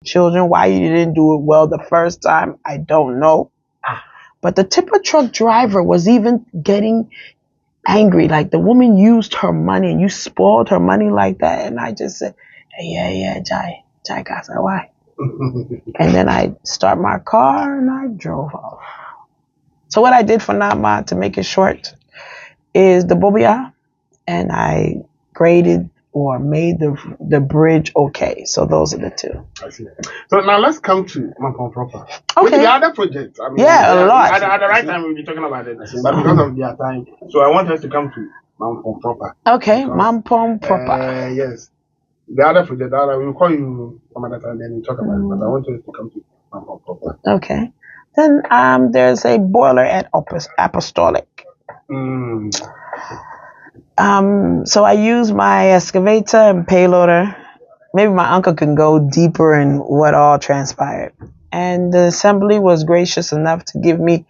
children. Why you didn't do it well the first time, I don't know. But the tipper truck driver was even getting angry. Like, the woman used her money and you spoiled her money like that. And I just said, hey, yeah, Jai, Kasa, why? And then I start my car and I drove off. So what I did for Nama, to make it short, is the Bobia, and I graded or made the bridge okay. So those are the two. I see. So now let's come to Mampong proper. Okay. With the other projects, I mean, yeah, a lot. At the right time we'll be talking about it, but because of their time, so I want us to come to Mampong proper. Okay, because, Mampong proper. Yes. The other project, we'll call you some other time, then we'll talk about it. But I want us to come to Mampong proper. Okay. Then there's a boiler at Apostolic. So I use my excavator and payloader. Maybe my uncle can go deeper in what all transpired. And the assembly was gracious enough to give me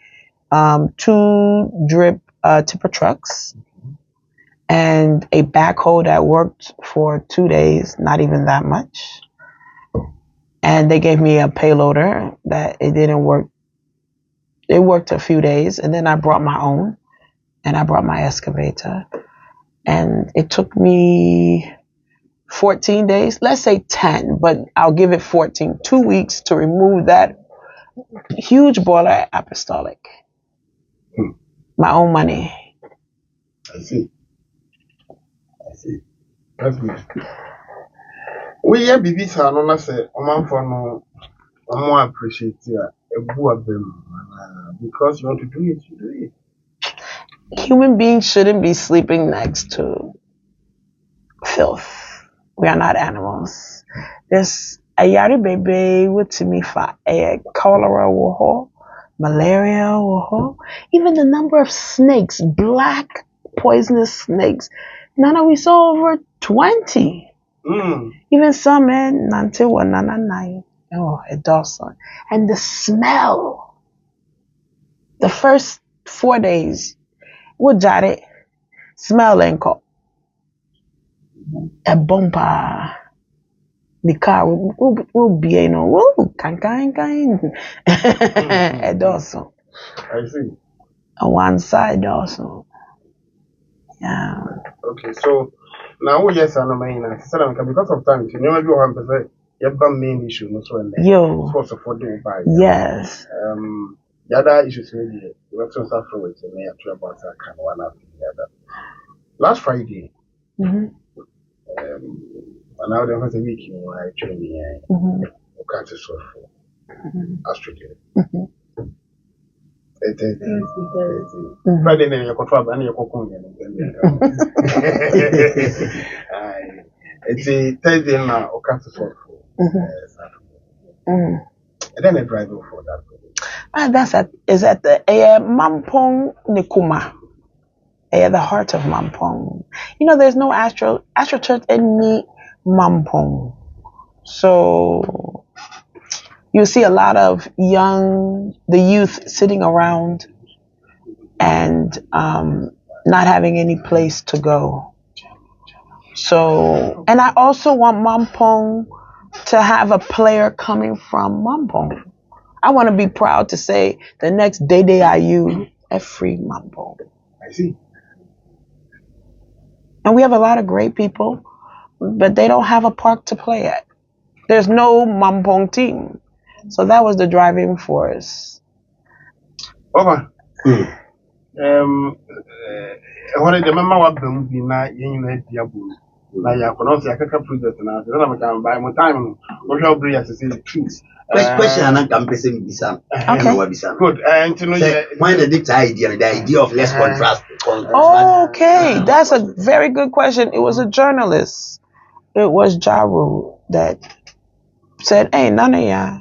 2 drip tipper trucks and a backhoe that worked for 2 days, not even that much. And they gave me a payloader that it didn't work. It worked a few days, and then I brought my own, and I brought my excavator. And it took me 14 days, let's say 10, but I'll give it 14, 2 weeks to remove that huge boiler at Apostolic. My own money. I see. That's good. We have BB Sanona say, Oman for no, more appreciate it. Because you want to do it, you do it. Human beings shouldn't be sleeping next to filth. We are not animals. There's a yari baby with me for a cholera war, malaria war, even the number of snakes, black poisonous snakes. Nana, we saw over 20. Even some men, until 199. Oh, it does. And the smell. The first 4 days, what got it? Smell and call. A bumper. The car will be, kind. It does. I see. On one side also. Yeah. Okay, so now yes, I'm because of time, you never do have you have main issue, no so yo. Yes. The other issues maybe the website afterwards and they have to about that kind of one after the other. Last Friday, and now there was a week in my training, cancer for Australia. Friday night, you control and you it's a Thursday now, or cancer for and then I drive for that. That's is at the Mampong Nikuma, the heart of Mampong. There's no Astro Church in Mampong, so you see a lot of the youth sitting around and not having any place to go. So, and I also want Mampong to have a player coming from Mampong. I want to be proud to say the next Day IU free Mampong. I see. And we have a lot of great people, but they don't have a park to play at. There's no Mampong team. So that was the driving force. Okay. What I remember what them be na yin diabu. Na ya pronounce ya kaka project na. Then I'm going by my time. What shall bring us to say the truth. Question and I'm pressing Bisam. Okay. Good. And to know why the idea of less contrast. Okay, that's a very good question. It was a journalist. It was Jaru that said, "Hey, none of ya.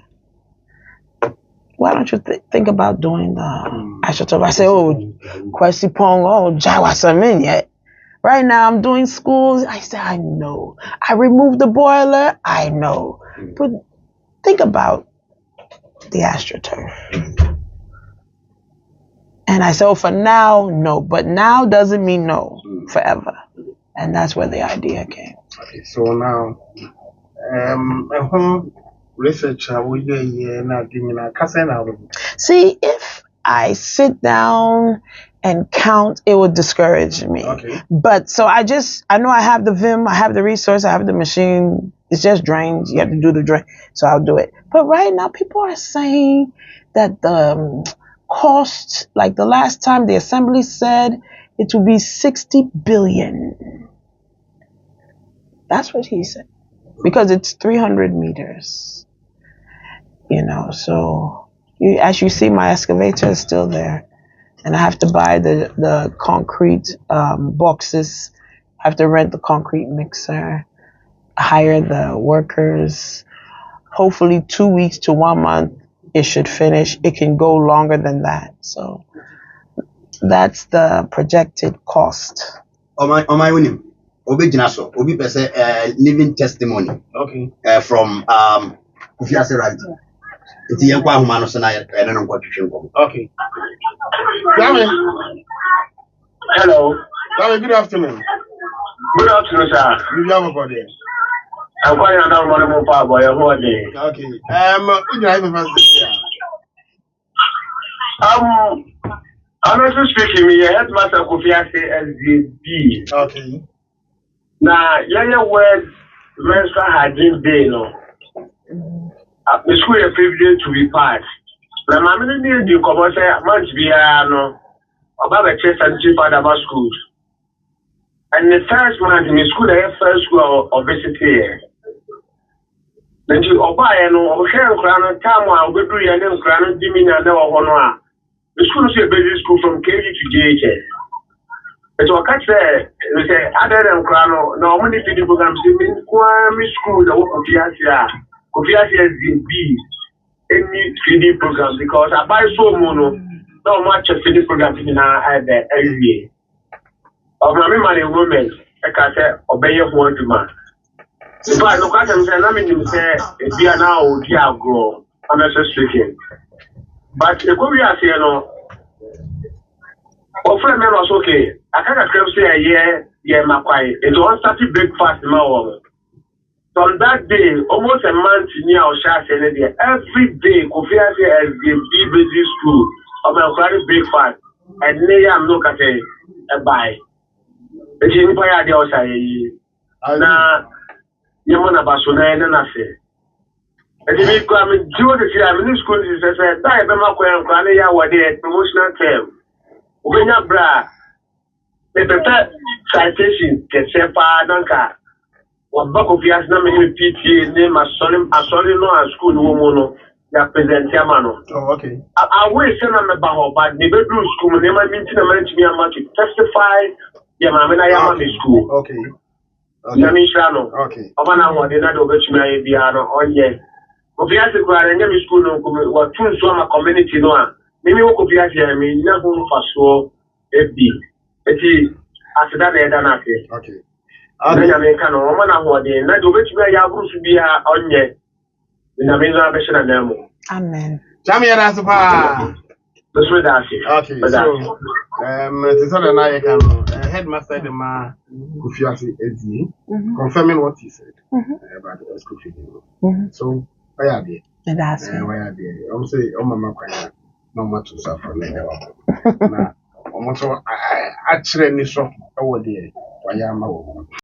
Why don't you think about doing the astroturf?" I said, Kwesi Pong, Jawasamin yet. Right now I'm doing schools. I said, I know. I removed the boiler. I know. But think about the astroturf. And I said, for now, no. But now doesn't mean no forever. And that's where the idea came. Okay, so now, research we na dimina kasa na wo. See, if I sit down and count, it would discourage me. Okay. But so I know I have the Vim, I have the resource, I have the machine. It's just drains. You have to do the drain. So I'll do it. But right now, people are saying that the cost, like the last time the assembly said, it will be 60 billion. That's what he said. Because it's 300 meters. So as you see, my excavator is still there. And I have to buy the concrete boxes. I have to rent the concrete mixer, hire the workers. Hopefully 2 weeks to 1 month, it should finish. It can go longer than that. So that's the projected cost. On my winning. Obi Jinaso, Obi Pese living testimony. Okay. From Kufiase Raji. It's a young woman so I don't know what you should go. Okay. Dame. Hello. Dame, good afternoon. Good afternoon, sir. You have a body. I'm calling on one more power boy. Okay. Who do I have a first? Honestly speaking, me headmaster Kufiase SDB. Okay. Now, yeah, word menstrual hygiene day, no. The school is privileged to be part. Now, my ministry do commercial months be no about the church and chief about schools. And the first month, my school, the first school of visit here. Then you obey no, share crown time while we do your name crown, Jimmy, and no honor. The school is a basic school from KG to JHS. It's what catch there. We say, other than Crano, no many feeding programs in Kwame School, the work of Kofiasia is B, any feeding program because I buy so mono, not much a feeding program in our head every year. Of my money women, I can say, obey your one to man. If I look at them, I mean, say, if you are now, dear grow, I'm not speaking. But the Kofiasia, no. Oh, friend, was okay. I can't say a year, my quiet. It's all started breakfast, my woman. From that day, almost a month near our shack, every day, Kofia's as the busy school of my private breakfast, and lay am look at a buy. It's in Paya de Osai. Now, Yamana Basuna and Nase. And if you come in June, the school is a time, and Kranaya were there, promotional term. When you bra, the better citation can say, Nanka. What back of years, no many PTA name as solid no and school woman, that present Yamano. Oh, okay. I will send them a baho, but the bedroom school, never mean to mention me much to testify. Yamana Yamami school. Okay. Yamishano. Okay. Obana, what did not over to my Biano on ye. Of years ago, I never school or two summer community no. Maybe what could be at me, never for so FD. It is after that, okay. Then I make a woman of the night of which we are going to be on yet. In the middle of a demo. Amen. Jamie, that's a The sweet asset. Okay, so, it's not an I can headmaster the ma Kufiasi Ezi confirming what he said about the school feeding. So, why are they? That's why are they? I'm saying, oh, Mama, no much to suffer. Now, almost actually, so over there. Why am I?